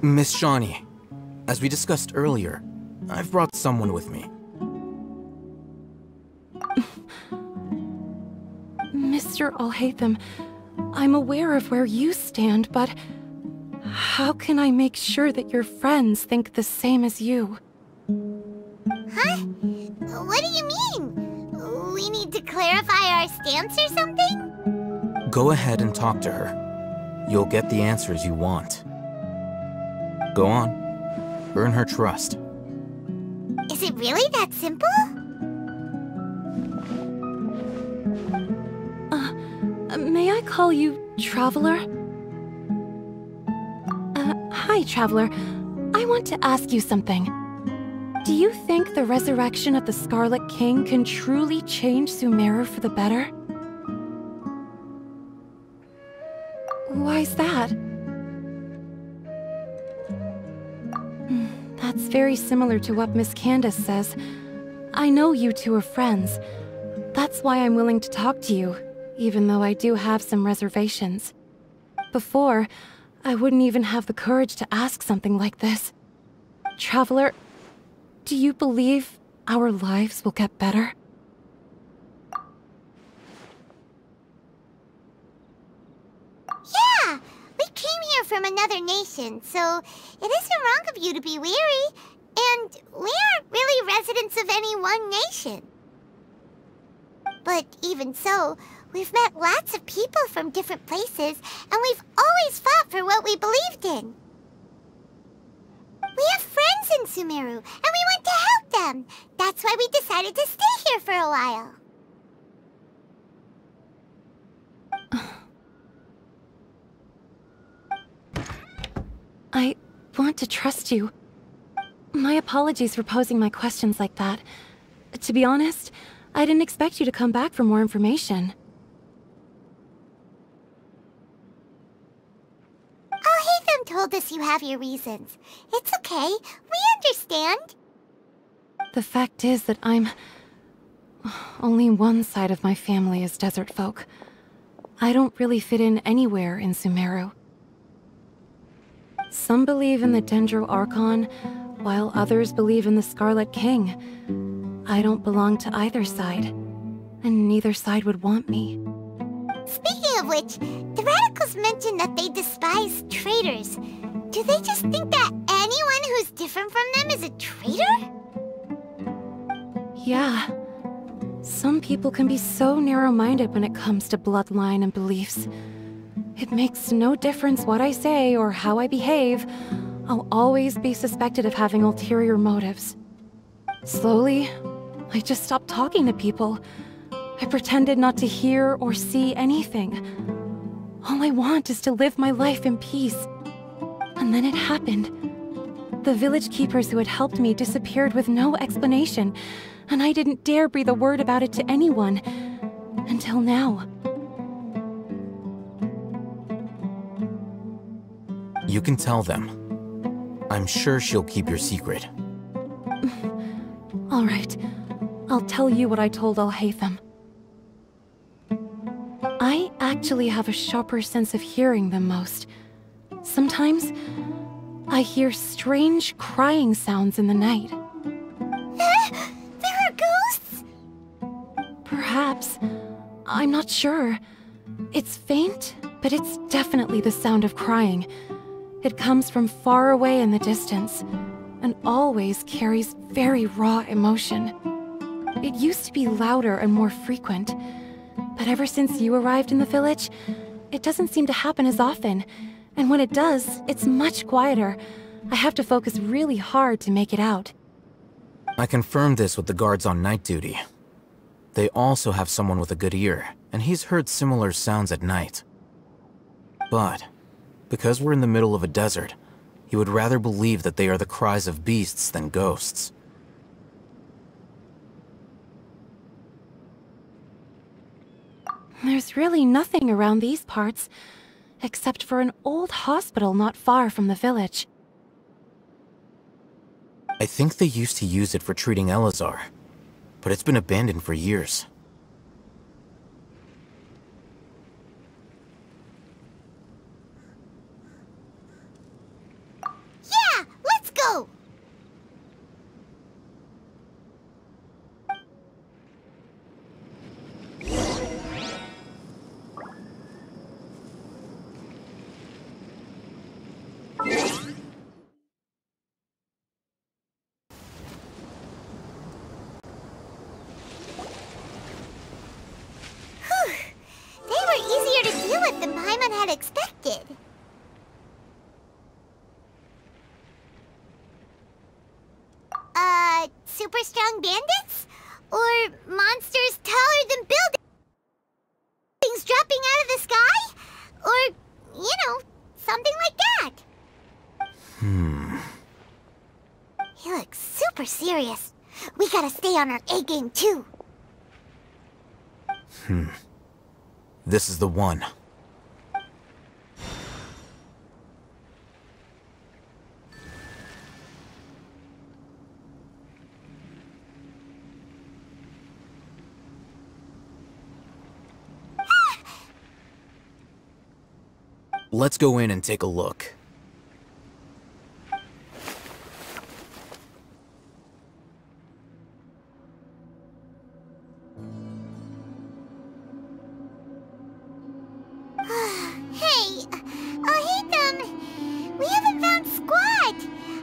Miss Shawnee, as we discussed earlier, I've brought someone with me. Mr. Alhaitham, I'm aware of where you stand, but how can I make sure that your friends think the same as you? Huh? What do you mean? We need to clarify our stance or something? Go ahead and talk to her. You'll get the answers you want. Go on. Earn her trust. Is it really that simple? May I call you Traveler? Hi, Traveler. I want to ask you something. Do you think the resurrection of the Scarlet King can truly change SUMERU for the better? Why's that? That's very similar to what Miss Candace says. I know you two are friends. That's why I'm willing to talk to you, even though I do have some reservations. Before, I wouldn't even have the courage to ask something like this. Traveler, do you believe our lives will get better? Yeah! We came here from another nation, so it isn't wrong of you to be weary. And we aren't really residents of any one nation. But even so, we've met lots of people from different places, and we've always fought for what we believed in. We have friends in SUMERU, and we want to help them. That's why we decided to stay here for a while. I want to trust you. My apologies for posing my questions like that. To be honest, I didn't expect you to come back for more information. Alhaitham told us you have your reasons. It's okay. We understand. The fact is that only one side of my family is desert folk. I don't really fit in anywhere in SUMERU. Some believe in the Dendro Archon, while others believe in the Scarlet King. I don't belong to either side, and neither side would want me. Speaking of which, the radicals mentioned that they despise traitors. Do they just think that anyone who's different from them is a traitor? Yeah. Some people can be so narrow-minded when it comes to bloodline and beliefs. It makes no difference what I say or how I behave. I'll always be suspected of having ulterior motives. Slowly, I just stopped talking to people. I pretended not to hear or see anything. All I want is to live my life in peace. And then it happened. The village keepers who had helped me disappeared with no explanation, and I didn't dare breathe a word about it to anyone. Until now. You can tell them. I'm sure she'll keep your secret. All right. I'll tell you what I told Alhaitham. I actually have a sharper sense of hearing than most. Sometimes, I hear strange crying sounds in the night. There are ghosts? Perhaps. I'm not sure. It's faint, but it's definitely the sound of crying. It comes from far away in the distance, and always carries very raw emotion. It used to be louder and more frequent, but ever since you arrived in the village, it doesn't seem to happen as often, and when it does, it's much quieter. I have to focus really hard to make it out. I confirmed this with the guards on night duty. They also have someone with a good ear, and he's heard similar sounds at night. But, because we're in the middle of a desert, he would rather believe that they are the cries of beasts than ghosts. There's really nothing around these parts, except for an old hospital not far from the village. I think they used to use it for treating Eleazar, but it's been abandoned for years. Yeah, let's go! Expected. Super strong bandits? Or monsters taller than buildings dropping out of the sky? Or, something like that. He looks super serious. We gotta stay on our A game too. This is the one. Let's go in and take a look. Hey, we haven't found Squad.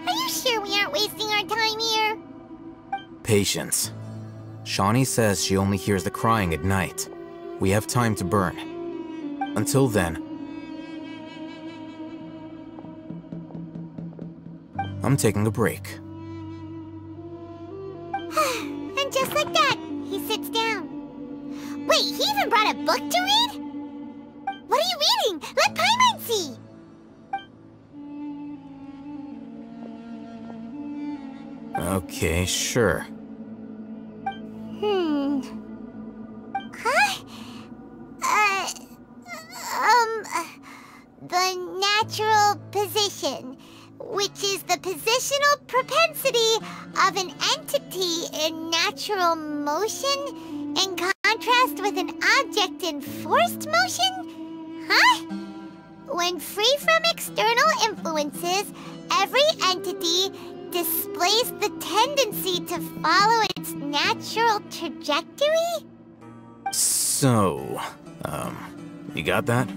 Are you sure we aren't wasting our time here? Patience. Shawnee says she only hears the crying at night. We have time to burn. Until then, I'm taking a break. And just like that, he sits down. Wait, he even brought a book to read? What are you reading? Let Paimon see! Okay, sure. The natural position, which is the positional propensity of an entity in natural motion in contrast with an object in forced motion? Huh? When free from external influences, every entity displays the tendency to follow its natural trajectory? So, you got that?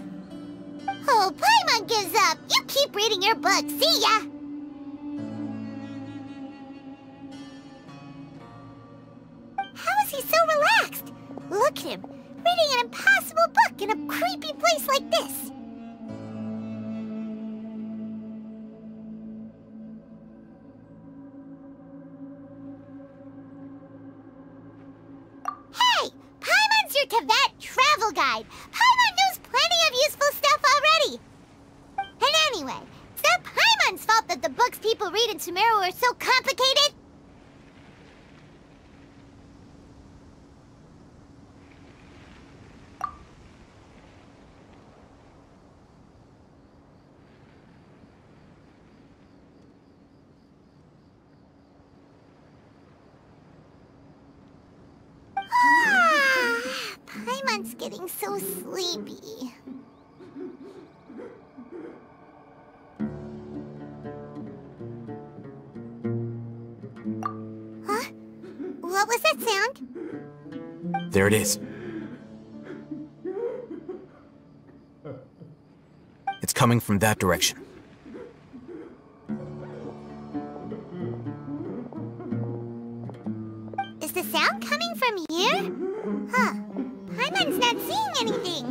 Oh, Paimon gives up! You keep reading your book, see ya! How is he so relaxed? Look at him, reading an impossible book in a creepy place like this. Hey! Paimon's your Tibet travel guide! Paimon knows plenty of useful stuff already! And anyway, it's not Paimon's fault that the books people read in SUMERU are so complicated! Paimon's getting so sleepy. Huh? What was that sound? There it is. It's coming from that direction. Is the sound coming from here? Huh. Paimon's not seeing anything.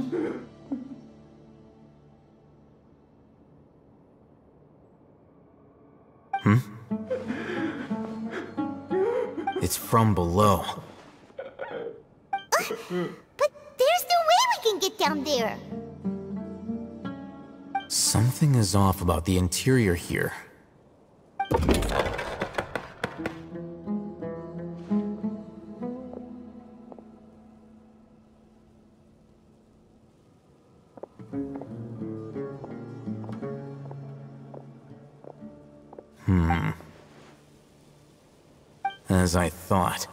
It's from below. But there's no way we can get down there. Something is off about the interior here. As I thought,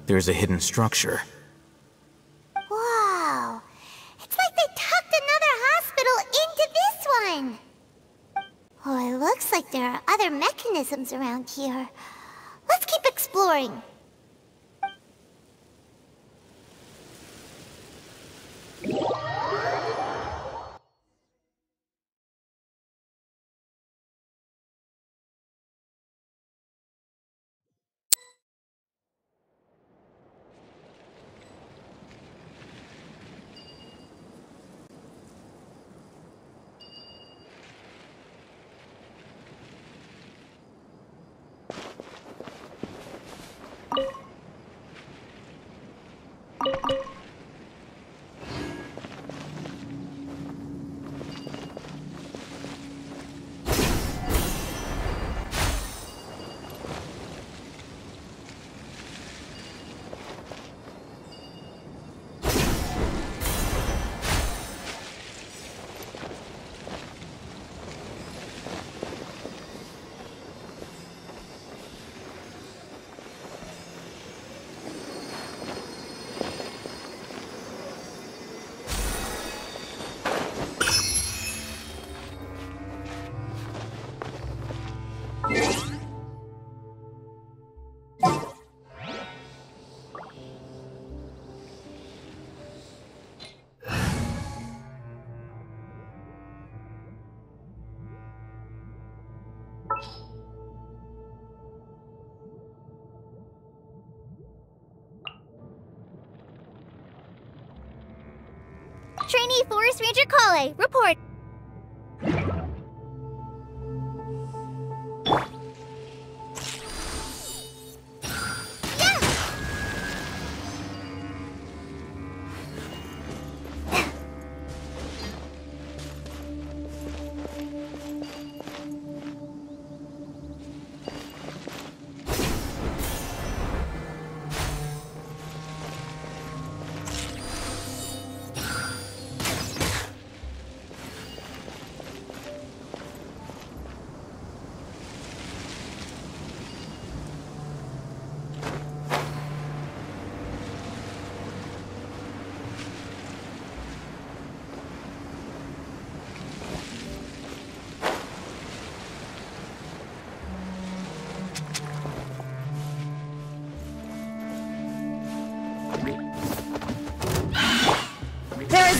there's a hidden structure. Wow. It's like they tucked another hospital into this one. Oh, it looks like there are other mechanisms around here. Let's keep exploring. Trainee Forest Ranger Kale, report.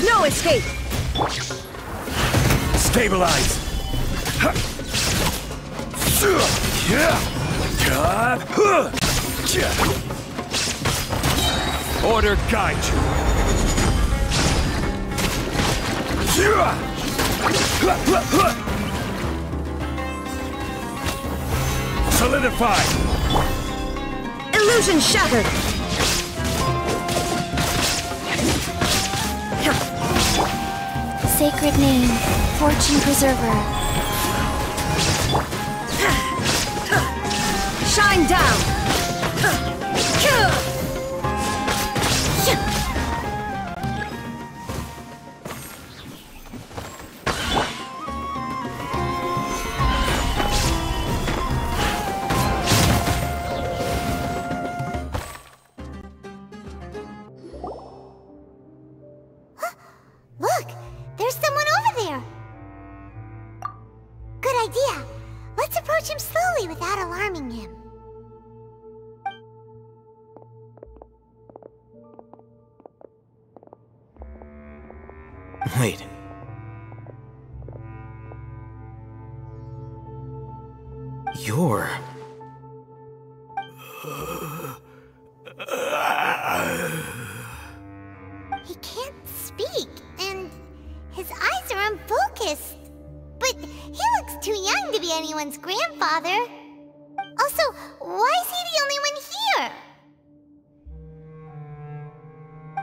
No escape! Stabilize! Order guide you! Solidify! Illusion shattered! Sacred name, Fortune Preserver. Shine down! Look! There's someone over there! Good idea! Let's approach him slowly without alarming him. Wait. You're... He can't speak, and his eyes are unfocused. But he looks too young to be anyone's grandfather. Also, why is he the only one here?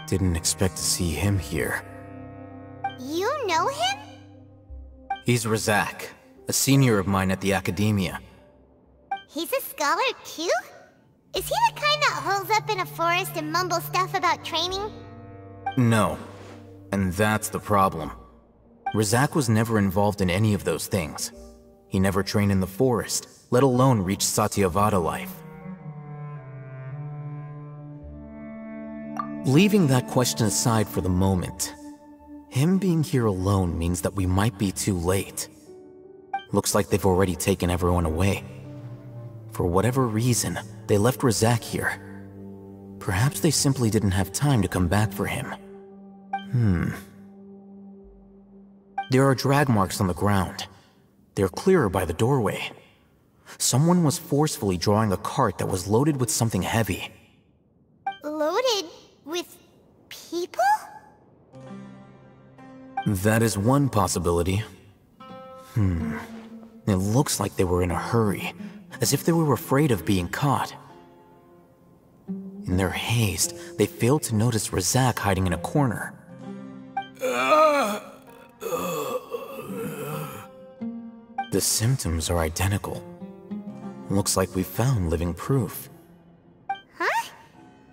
Didn't expect to see him here. You know him? He's Razak, a senior of mine at the Academia. He's a scholar too? Is he the kind that holes up in a forest and mumbles stuff about training? No. And that's the problem. Razak was never involved in any of those things. He never trained in the forest, let alone reach Satyavada life. Leaving that question aside for the moment, him being here alone means that we might be too late. Looks like they've already taken everyone away. For whatever reason, they left Razak here. Perhaps they simply didn't have time to come back for him. There are drag marks on the ground. They're clearer by the doorway. Someone was forcefully drawing a cart that was loaded with something heavy. Loaded with people? That is one possibility. It looks like they were in a hurry, as if they were afraid of being caught. In their haste, they failed to notice Razak hiding in a corner. The symptoms are identical. Looks like we found living proof. Huh?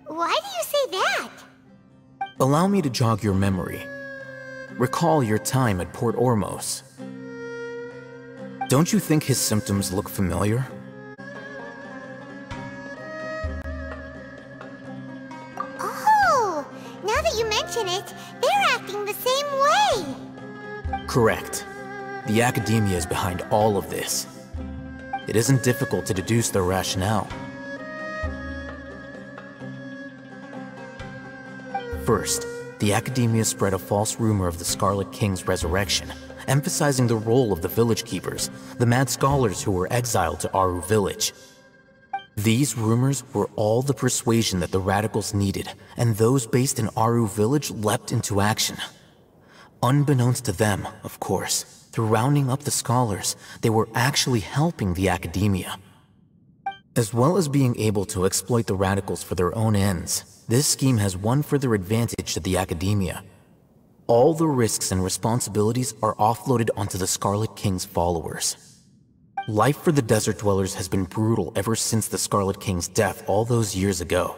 Why do you say that? Allow me to jog your memory. Recall your time at Port Ormos. Don't you think his symptoms look familiar? Oh, now that you mention it, they're acting the same way. Correct. The Academia is behind all of this. It isn't difficult to deduce their rationale. First, the Academia spread a false rumor of the Scarlet King's resurrection, emphasizing the role of the village keepers, the mad scholars who were exiled to Aru village. These rumors were all the persuasion that the radicals needed, and those based in Aru village leapt into action. Unbeknownst to them, of course, through rounding up the scholars, they were actually helping the Academia. As well as being able to exploit the radicals for their own ends, this scheme has one further advantage to the Academia. All the risks and responsibilities are offloaded onto the Scarlet King's followers. Life for the desert dwellers has been brutal ever since the Scarlet King's death all those years ago.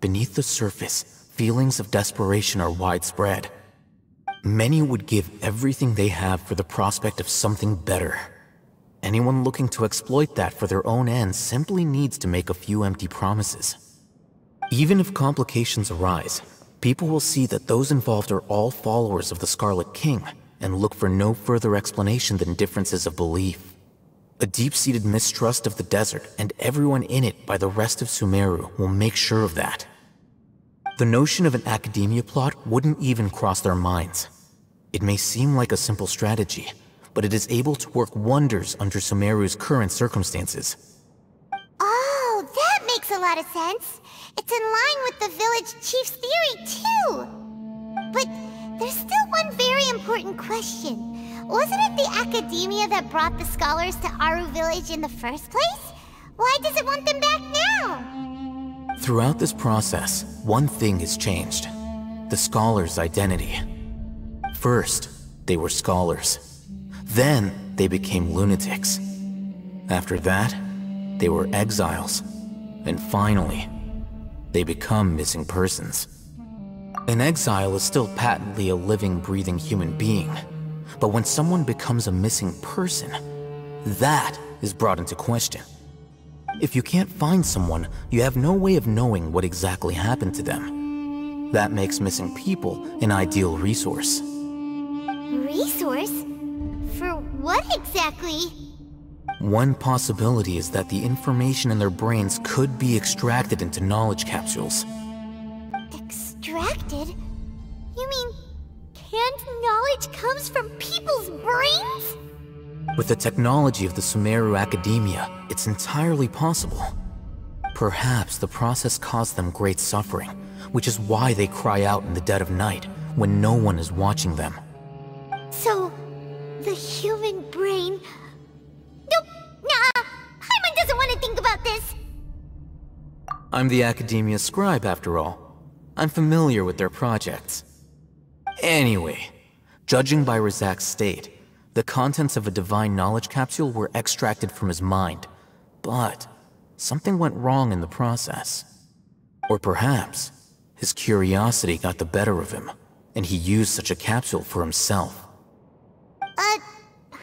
Beneath the surface, feelings of desperation are widespread. Many would give everything they have for the prospect of something better. Anyone looking to exploit that for their own ends simply needs to make a few empty promises. Even if complications arise, people will see that those involved are all followers of the Scarlet King and look for no further explanation than differences of belief. A deep-seated mistrust of the desert and everyone in it by the rest of Sumeru will make sure of that. The notion of an Academia plot wouldn't even cross their minds. It may seem like a simple strategy, but it is able to work wonders under Sumeru's current circumstances. Oh, that makes a lot of sense. It's in line with the village chief's theory, too. But there's still one very important question. Wasn't it the Academia that brought the scholars to Aru village in the first place? Why does it want them back now? Throughout this process, one thing has changed. The scholars' identity. First, they were scholars. Then, they became lunatics. After that, they were exiles. And finally, they become missing persons. An exile is still patently a living, breathing human being. But when someone becomes a missing person, that is brought into question. If you can't find someone, you have no way of knowing what exactly happened to them. That makes missing people an ideal resource. Resource? For what exactly? One possibility is that the information in their brains could be extracted into knowledge capsules. Extracted? You mean canned knowledge comes from people's brains? With the technology of the Sumeru Academia, it's entirely possible. Perhaps the process caused them great suffering, which is why they cry out in the dead of night when no one is watching them. So, the human brain... Nope! Nah! Paimon doesn't want to think about this! I'm the Academia scribe, after all. I'm familiar with their projects. Anyway, judging by Razak's state, the contents of a divine knowledge capsule were extracted from his mind, but something went wrong in the process. Or perhaps his curiosity got the better of him, and he used such a capsule for himself.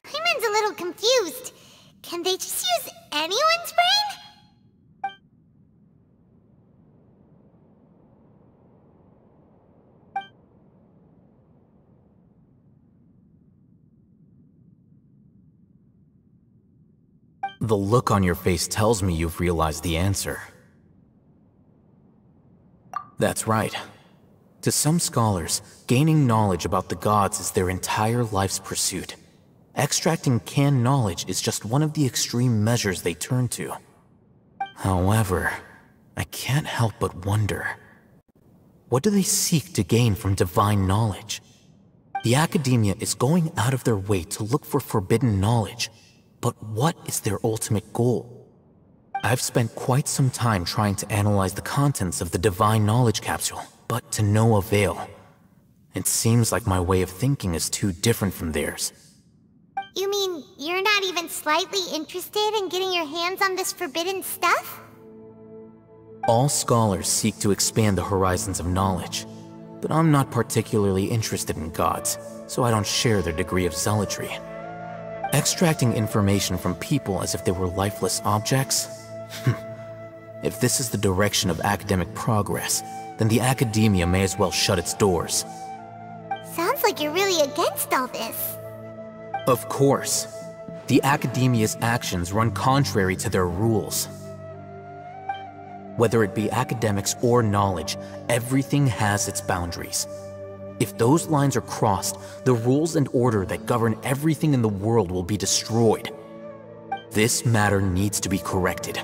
Hyman's a little confused. Can they just use anyone's brain? The look on your face tells me you've realized the answer. That's right. To some scholars, gaining knowledge about the gods is their entire life's pursuit. Extracting canned knowledge is just one of the extreme measures they turn to. However, I can't help but wonder, what do they seek to gain from divine knowledge? The academia is going out of their way to look for forbidden knowledge, but what is their ultimate goal? I've spent quite some time trying to analyze the contents of the divine knowledge capsule, but to no avail. It seems like my way of thinking is too different from theirs. You mean you're not even slightly interested in getting your hands on this forbidden stuff? All scholars seek to expand the horizons of knowledge, but I'm not particularly interested in gods, so I don't share their degree of zealotry. Extracting information from people as if they were lifeless objects? If this is the direction of academic progress, then the academia may as well shut its doors. Sounds like you're really against all this. Of course. The academia's actions run contrary to their rules. Whether it be academics or knowledge, everything has its boundaries. If those lines are crossed, the rules and order that govern everything in the world will be destroyed. This matter needs to be corrected,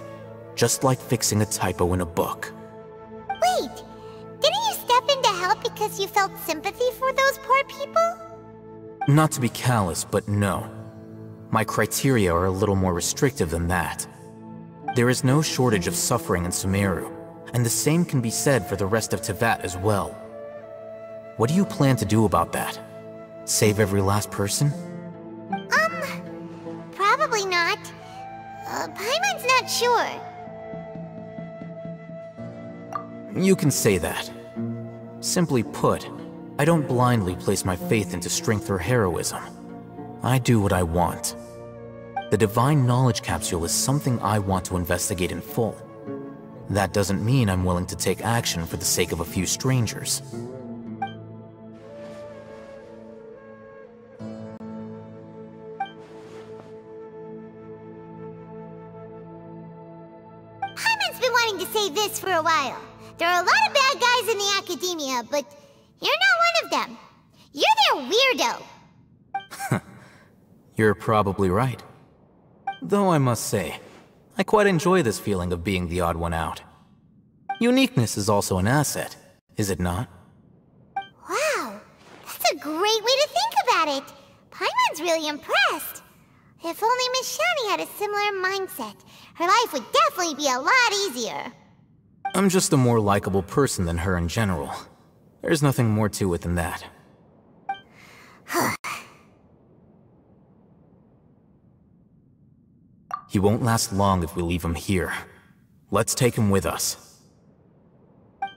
just like fixing a typo in a book. Wait, didn't you step in to help because you felt sympathy for those poor people? Not to be callous, but no. My criteria are a little more restrictive than that. There is no shortage of suffering in SUMERU, and the same can be said for the rest of Teyvat as well. What do you plan to do about that? Save every last person? Probably not. Paimon's not sure. You can say that. Simply put, I don't blindly place my faith into strength or heroism. I do what I want. The divine knowledge capsule is something I want to investigate in full. That doesn't mean I'm willing to take action for the sake of a few strangers. Paimon's been wanting to say this for a while. There are a lot of bad guys in the academia, but you're not one of them. You're their weirdo. You're probably right. Though I must say, I quite enjoy this feeling of being the odd one out. Uniqueness is also an asset, is it not? Wow, that's a great way to think about it. Paimon's really impressed. If only Miss Shani had a similar mindset, her life would definitely be a lot easier. I'm just a more likable person than her in general. There's nothing more to it than that. He won't last long if we leave him here. Let's take him with us.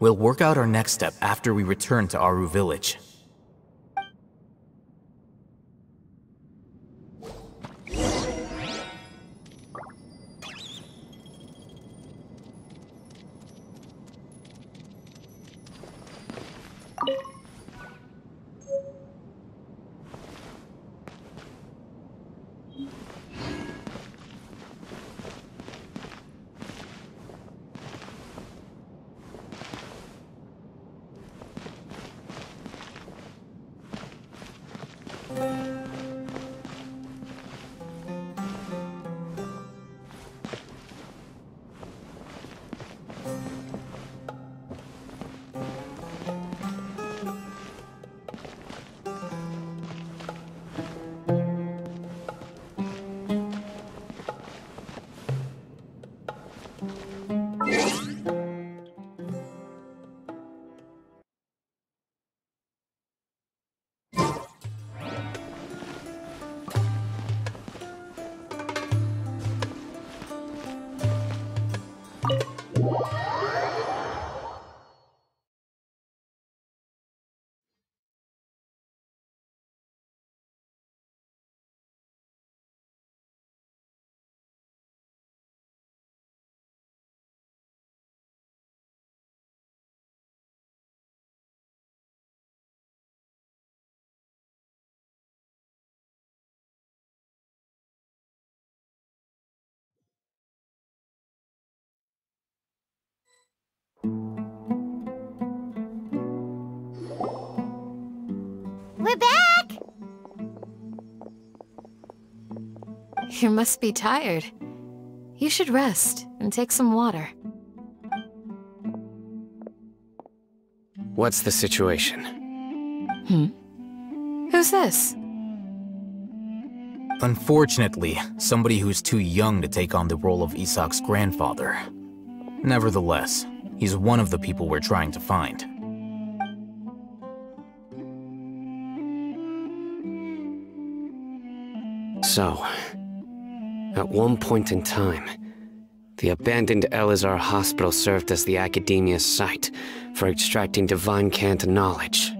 We'll work out our next step after we return to Aru village. We're back! You must be tired. You should rest and take some water. What's the situation? Who's this? Unfortunately, somebody who's too young to take on the role of Isak's grandfather. Nevertheless, he's one of the people we're trying to find. So, at one point in time, the abandoned Eleazar hospital served as the Academia's site for extracting divine cant knowledge.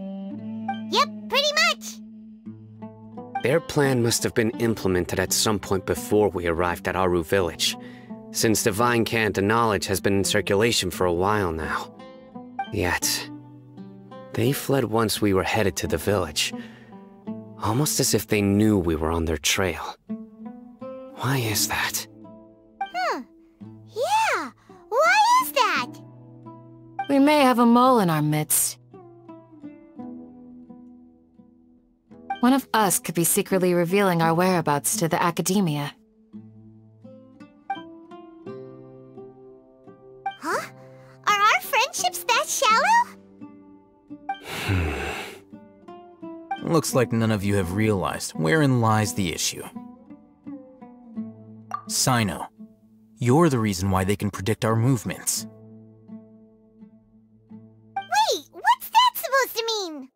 Yep, pretty much. Their plan must have been implemented at some point before we arrived at Aru village, since divine cant knowledge has been in circulation for a while now. Yet, they fled once we were headed to the village, almost as if they knew we were on their trail. Why is that? Yeah, why is that? We may have a mole in our midst. One of us could be secretly revealing our whereabouts to the Academia. Huh? Are our friendships that shallow? Looks like none of you have realized wherein lies the issue. Cyno, you're the reason why they can predict our movements. Wait, what's that supposed to mean?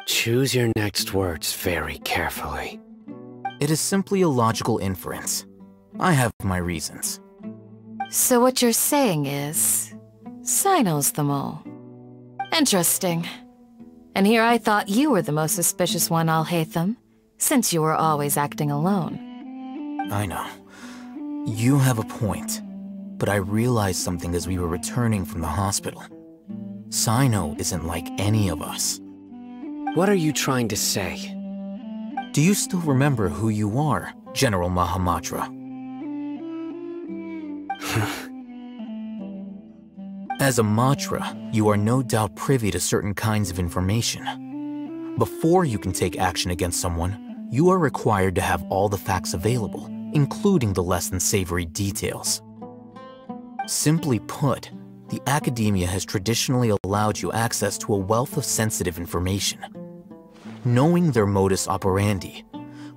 Choose your next words very carefully. It is simply a logical inference. I have my reasons. So what you're saying is... Cyno's the mole. Interesting. And here I thought you were the most suspicious one, Alhaitham, since you were always acting alone. I know. You have a point, but I realized something as we were returning from the hospital. Cyno isn't like any of us. What are you trying to say? Do you still remember who you are, General Mahamatra? As a Matra, you are no doubt privy to certain kinds of information. Before you can take action against someone, you are required to have all the facts available, including the less than savory details. Simply put, the Academia has traditionally allowed you access to a wealth of sensitive information. Knowing their modus operandi,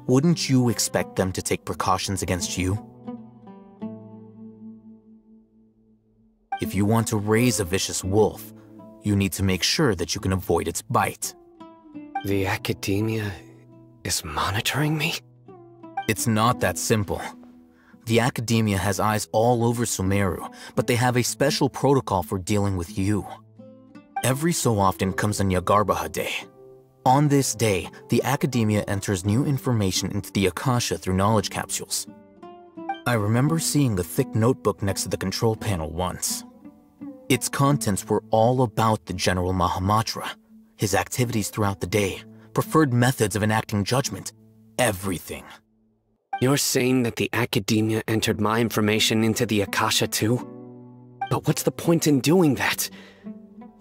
wouldn't you expect them to take precautions against you? If you want to raise a vicious wolf, you need to make sure that you can avoid its bite. The Academia is monitoring me? It's not that simple. The Academia has eyes all over SUMERU, but they have a special protocol for dealing with you. Every so often comes a Nyagarbaha Day. On this day, the Academia enters new information into the Akasha through knowledge capsules. I remember seeing the thick notebook next to the control panel once. Its contents were all about the General Mahamatra, his activities throughout the day, preferred methods of enacting judgment, everything. You're saying that the Academia entered my information into the Akasha too? But what's the point in doing that?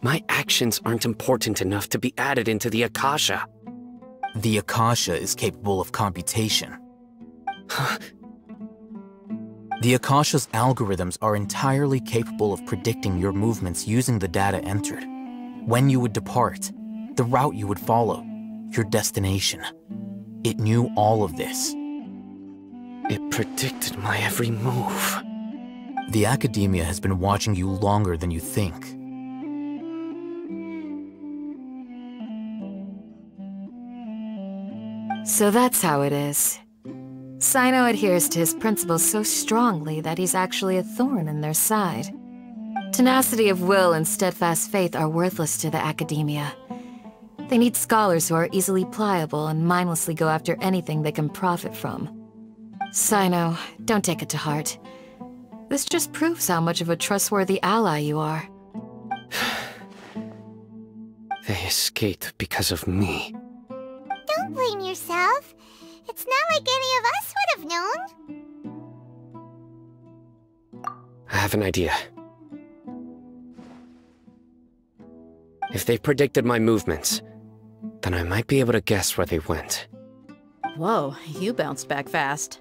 My actions aren't important enough to be added into the Akasha. The Akasha is capable of computation. The Akasha's algorithms are entirely capable of predicting your movements using the data entered. When you would depart, the route you would follow, your destination. It knew all of this. It predicted my every move. The Academia has been watching you longer than you think. So that's how it is. Cyno adheres to his principles so strongly that he's actually a thorn in their side. Tenacity of will and steadfast faith are worthless to the Academia. They need scholars who are easily pliable and mindlessly go after anything they can profit from. Cyno, don't take it to heart. This just proves how much of a trustworthy ally you are. They escaped because of me. Don't blame yourself. It's not like any of us would have known. I have an idea. If they predicted my movements, then I might be able to guess where they went. Whoa, you bounced back fast.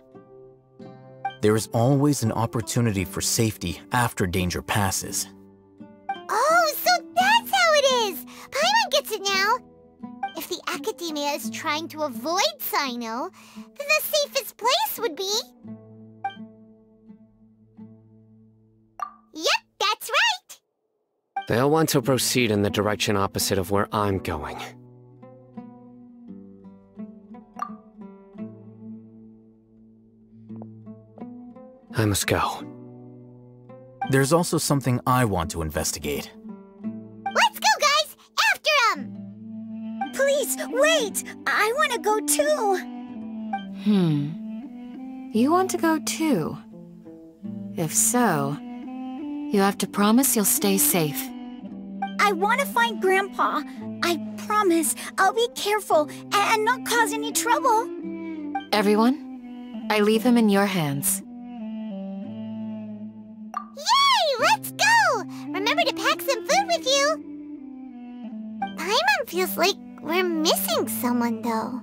There is always an opportunity for safety after danger passes. Oh, so that's how it is! Paimon gets it now! If the Academia is trying to avoid Cyno, then the safest place would be... Yep, that's right! They'll want to proceed in the direction opposite of where I'm going. I must go. There's also something I want to investigate. Let's go, guys! After 'em! Please, wait! I want to go too! You want to go too? If so, you have to promise you'll stay safe. I want to find Grandpa. I promise I'll be careful and not cause any trouble. Everyone, I leave him in your hands. Yay! Let's go! Remember to pack some food with you! Paimon feels like we're missing someone, though.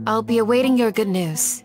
I'll be awaiting your good news.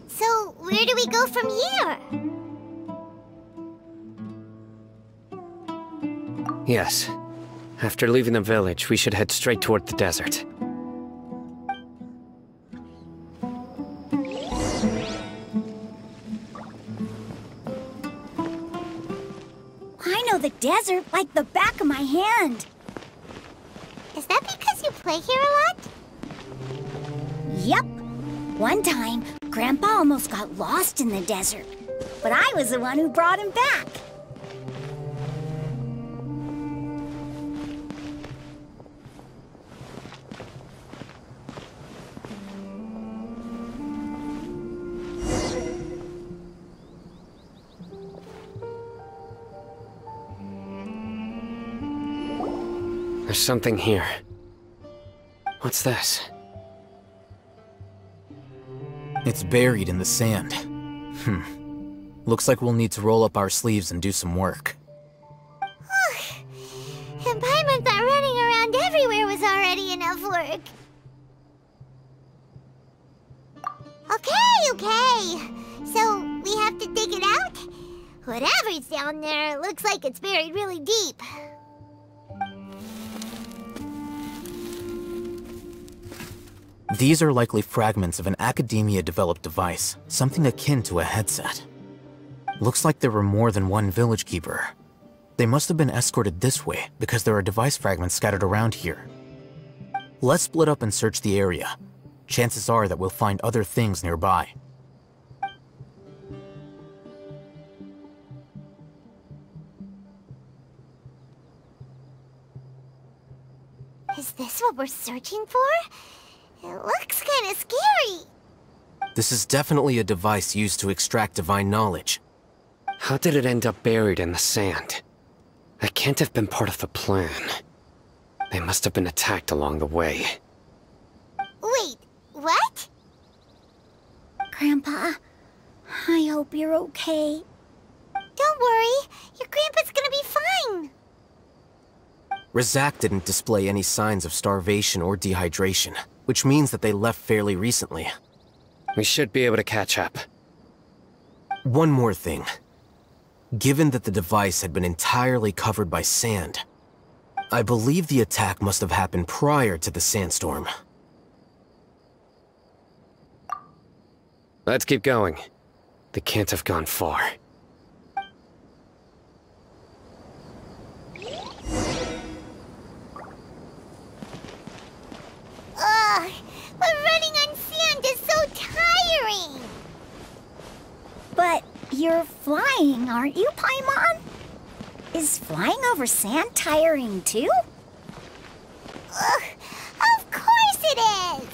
So, where do we go from here? Yes. After leaving the village, we should head straight toward the desert. I know the desert like the back of my hand. Is that because you play here a lot? Yep. One time, Grandpa almost got lost in the desert, but I was the one who brought him back. There's something here. What's this? It's buried in the sand. Looks like we'll need to roll up our sleeves and do some work. And Paimon thought running around everywhere was already enough work. Okay. So, we have to dig it out? Whatever's down there, it looks like it's buried really deep. These are likely fragments of an Academia-developed device, something akin to a headset. Looks like there were more than one village keeper. They must have been escorted this way because there are device fragments scattered around here. Let's split up and search the area. Chances are that we'll find other things nearby. Is this what we're searching for? It looks kinda scary. This is definitely a device used to extract divine knowledge. How did it end up buried in the sand? That can't have been part of the plan. They must have been attacked along the way. Wait, what? Grandpa, I hope you're okay. Don't worry, your grandpa's gonna be fine. Razak didn't display any signs of starvation or dehydration, which means that they left fairly recently. We should be able to catch up. One more thing. Given that the device had been entirely covered by sand, I believe the attack must have happened prior to the sandstorm. Let's keep going. They can't have gone far. Ugh, but running on sand is so tiring. But you're flying, aren't you, Paimon? Is flying over sand tiring too? Ugh, of course it is.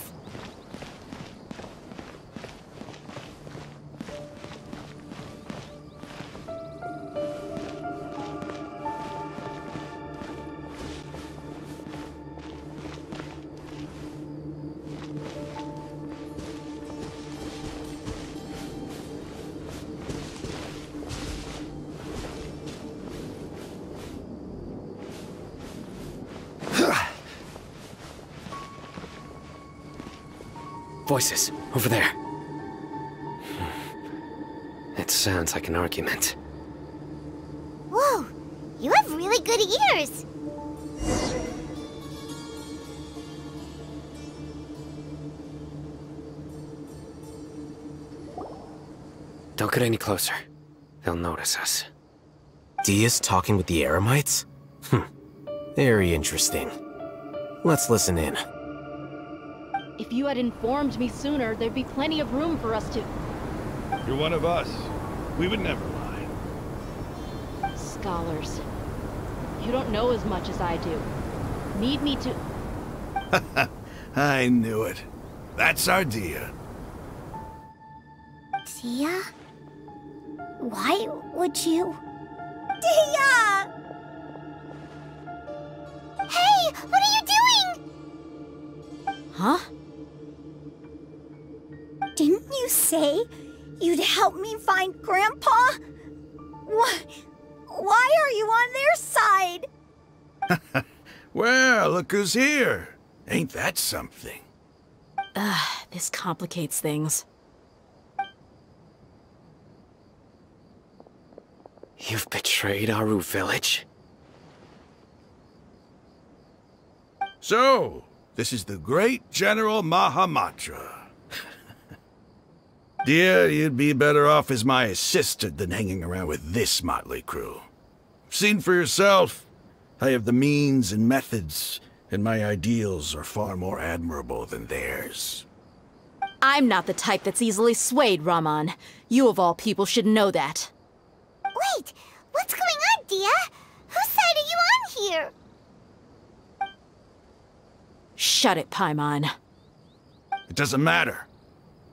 Voices, over there. It sounds like an argument. Whoa, you have really good ears. Don't get any closer. They'll notice us. Dia's talking with the Eremites? Very interesting. Let's listen in. If you had informed me sooner, there'd be plenty of room for us to... You're one of us. We would never lie. Scholars. You don't know as much as I do. Need me to... I knew it. That's our Dia. Dia? Why would you... Dia! Hey, what are you doing? Huh? Didn't you say you'd help me find Grandpa? Why are you on their side? Well, look who's here. Ain't that something? This complicates things. You've betrayed Aru village? So, this is the great General Mahamatra. Dear, you'd be better off as my assistant than hanging around with this motley crew. Seen for yourself, I have the means and methods, and my ideals are far more admirable than theirs. I'm not the type that's easily swayed, Raman. You of all people should know that. Wait, what's going on, Dia? Whose side are you on here? Shut it, Paimon. It doesn't matter.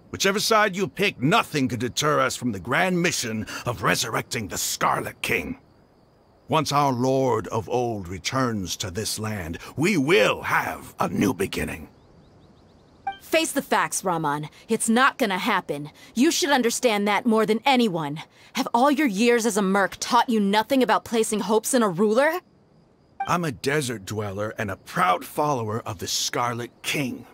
Whichever side you pick, nothing could deter us from the grand mission of resurrecting the Scarlet King. Once our Lord of Old returns to this land, we will have a new beginning. Face the facts, Raman. It's not gonna happen. You should understand that more than anyone. Have all your years as a merc taught you nothing about placing hopes in a ruler? I'm a desert dweller and a proud follower of the Scarlet King.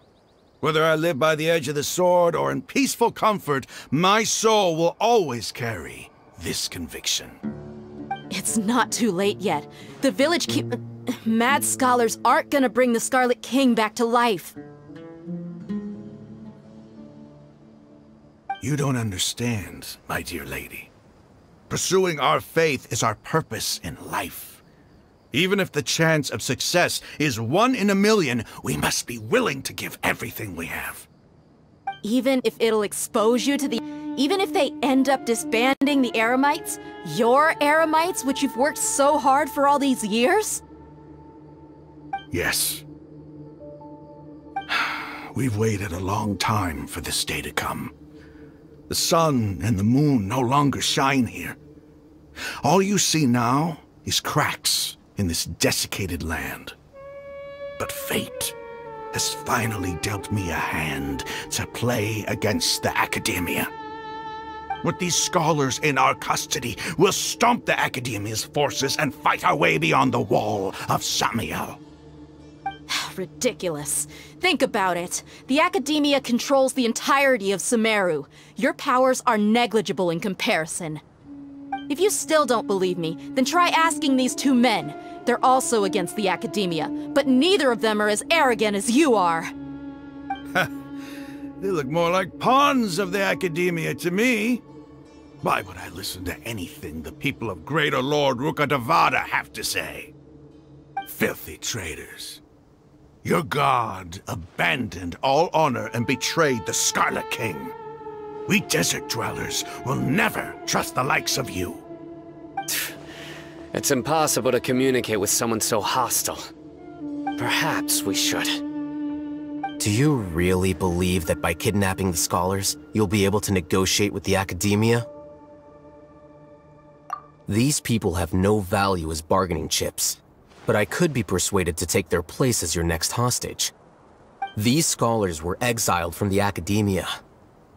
Whether I live by the edge of the sword or in peaceful comfort, my soul will always carry this conviction. It's not too late yet. The village mad scholars aren't gonna bring the Scarlet King back to life. You don't understand, my dear lady. Pursuing our faith is our purpose in life. Even if the chance of success is 1 in a million, we must be willing to give everything we have. Even if it'll expose you to the... Even if they end up disbanding the Eremites? Your Eremites, which you've worked so hard for all these years? Yes. We've waited a long time for this day to come. The sun and the moon no longer shine here. All you see now is cracks in this desiccated land. But fate has finally dealt me a hand to play against the Academia. With these scholars in our custody, we'll stomp the Academia's forces and fight our way beyond the wall of Samael. Ridiculous. Think about it. The Academia controls the entirety of SUMERU. Your powers are negligible in comparison. If you still don't believe me, then try asking these two men. They're also against the Academia, but neither of them are as arrogant as you are. They look more like pawns of the Academia to me. Why would I listen to anything the people of Greater Lord Rukkhadevata have to say? Filthy traitors. Your god abandoned all honor and betrayed the Scarlet King. We desert dwellers will never trust the likes of you. It's impossible to communicate with someone so hostile. Perhaps we should. Do you really believe that by kidnapping the scholars, you'll be able to negotiate with the Academia? These people have no value as bargaining chips, but I could be persuaded to take their place as your next hostage. These scholars were exiled from the Academia.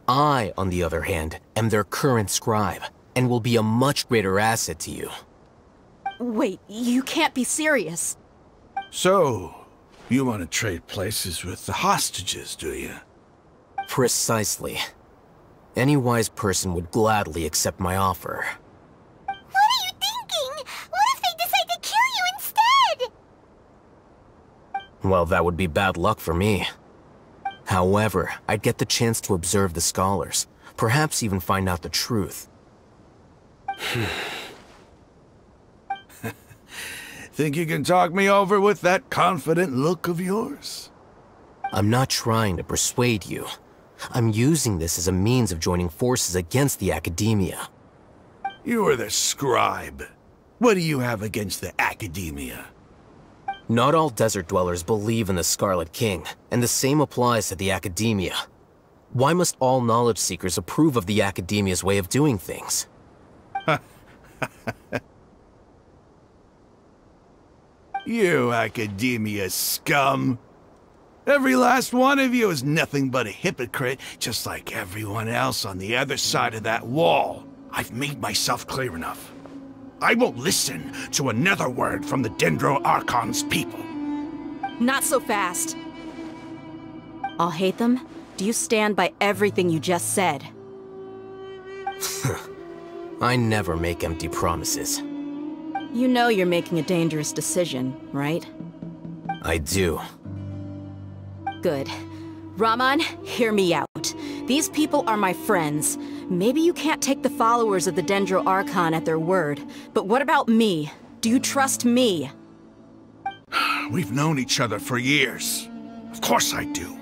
I, on the other hand, am their current scribe, and will be a much greater asset to you. Wait, you can't be serious. So, you want to trade places with the hostages, do you? Precisely. Any wise person would gladly accept my offer. What are you thinking? What if they decide to kill you instead? Well, that would be bad luck for me. However, I'd get the chance to observe the scholars, perhaps even find out the truth. Think you can talk me over with that confident look of yours? I'm not trying to persuade you. I'm using this as a means of joining forces against the Academia. You are the scribe. What do you have against the Academia? Not all desert dwellers believe in the Scarlet King, and the same applies to the Academia. Why must all knowledge seekers approve of the Academia's way of doing things? You Academia scum! Every last one of you is nothing but a hypocrite, just like everyone else on the other side of that wall. I've made myself clear enough. I won't listen to another word from the Dendro Archon's people. Not so fast. I'll hate them. Do you stand by everything you just said? I never make empty promises. You know you're making a dangerous decision, right? I do. Good. Raman, hear me out. These people are my friends. Maybe you can't take the followers of the Dendro Archon at their word, but what about me? Do you trust me? We've known each other for years. Of course I do.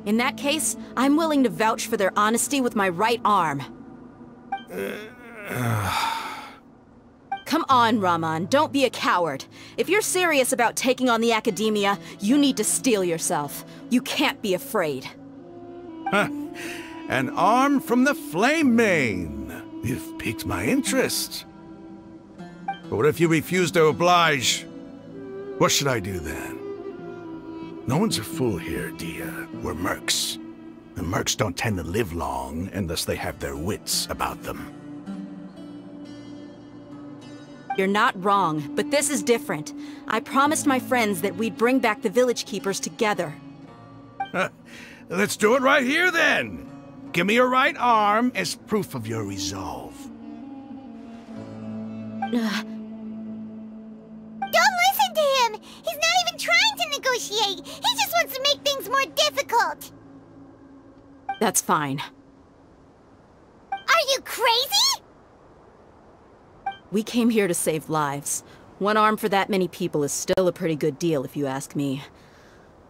In that case, I'm willing to vouch for their honesty with my right arm. Come on, Raman, don't be a coward. If you're serious about taking on the Academia, you need to steel yourself. You can't be afraid. An arm from the Flame Mane. You've piqued my interest. But what if you refuse to oblige? What should I do then? No one's a fool here, Dia. We're mercs. And mercs don't tend to live long unless they have their wits about them. You're not wrong, but this is different. I promised my friends that we'd bring back the village keepers together. Let's do it right here, then. Give me your right arm as proof of your resolve. Don't listen to him! He's not even trying to negotiate! He just wants to make things more difficult! That's fine. Are you crazy? We came here to save lives. One arm for that many people is still a pretty good deal, if you ask me.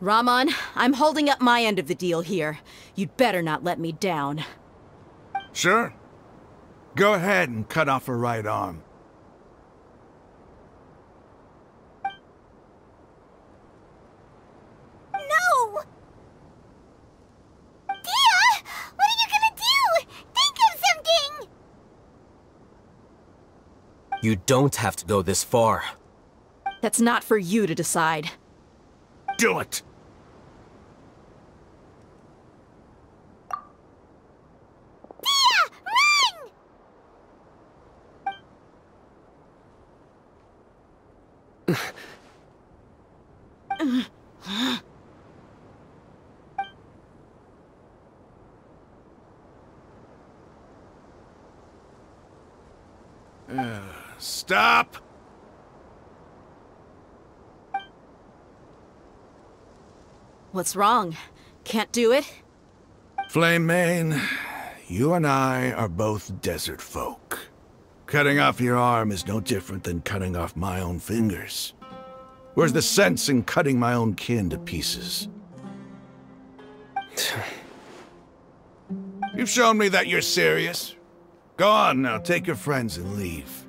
Raman, I'm holding up my end of the deal here. You'd better not let me down. Sure. Go ahead and cut off her right arm. No! Dia! What are you gonna do? Think of something! You don't have to go this far. That's not for you to decide. Do it! Stop! What's wrong? Can't do it? Flame Mane, you and I are both desert folk. Cutting off your arm is no different than cutting off my own fingers. Where's the sense in cutting my own kin to pieces? You've shown me that you're serious. Go on now, take your friends and leave.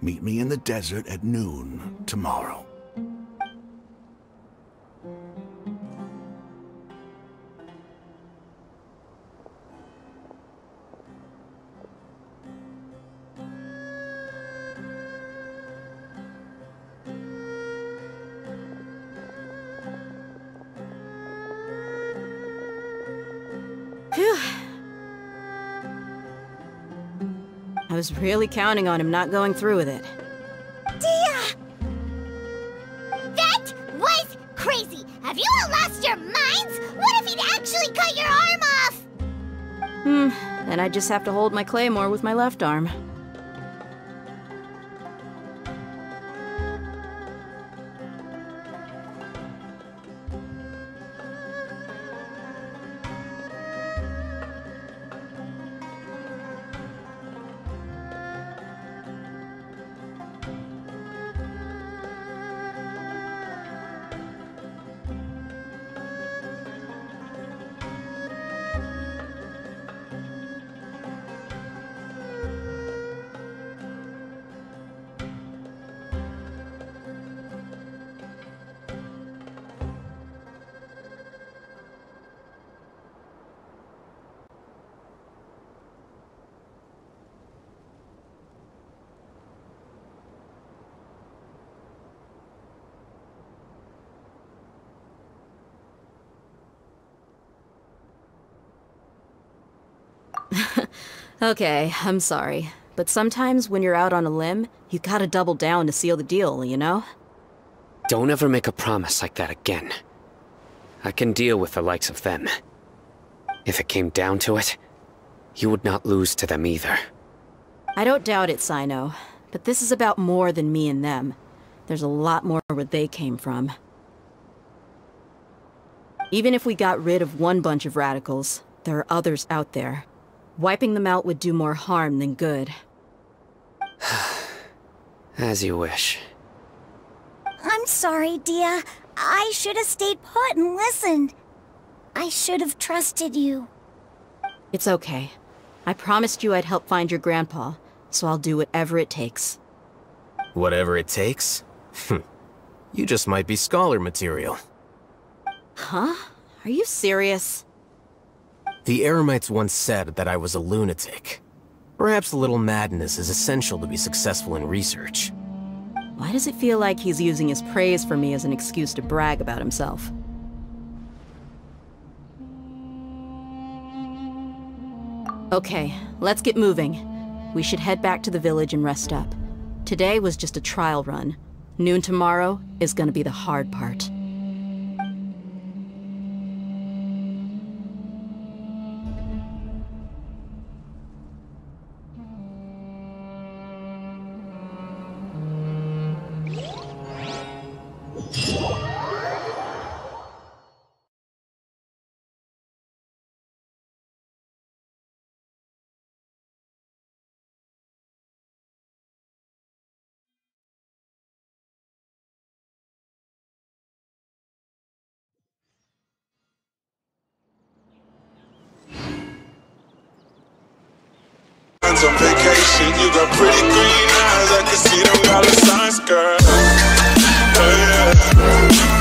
Meet me in the desert at noon tomorrow. Phew. I was really counting on him not going through with it. Dia! That was crazy! Have you all lost your minds? What if he'd actually cut your arm off? Then I just have to hold my claymore with my left arm. Okay, I'm sorry. But sometimes when you're out on a limb, you gotta double down to seal the deal, you know? Don't ever make a promise like that again. I can deal with the likes of them. If it came down to it, you would not lose to them either. I don't doubt it, Cyno. But this is about more than me and them. There's a lot more where they came from. Even if we got rid of one bunch of radicals, there are others out there. Wiping them out would do more harm than good. As you wish. I'm sorry, Dia. I should have stayed put and listened. I should have trusted you. It's okay. I promised you I'd help find your grandpa, so I'll do whatever it takes. Whatever it takes? You just might be scholar material. Huh? Are you serious? The Eremites once said that I was a lunatic. Perhaps a little madness is essential to be successful in research. Why does it feel like he's using his praise for me as an excuse to brag about himself? Okay, let's get moving. We should head back to the village and rest up. Today was just a trial run. Noon tomorrow is gonna be the hard part. On vacation, you got pretty green eyes. I can see them dollar signs, girl. Oh yeah.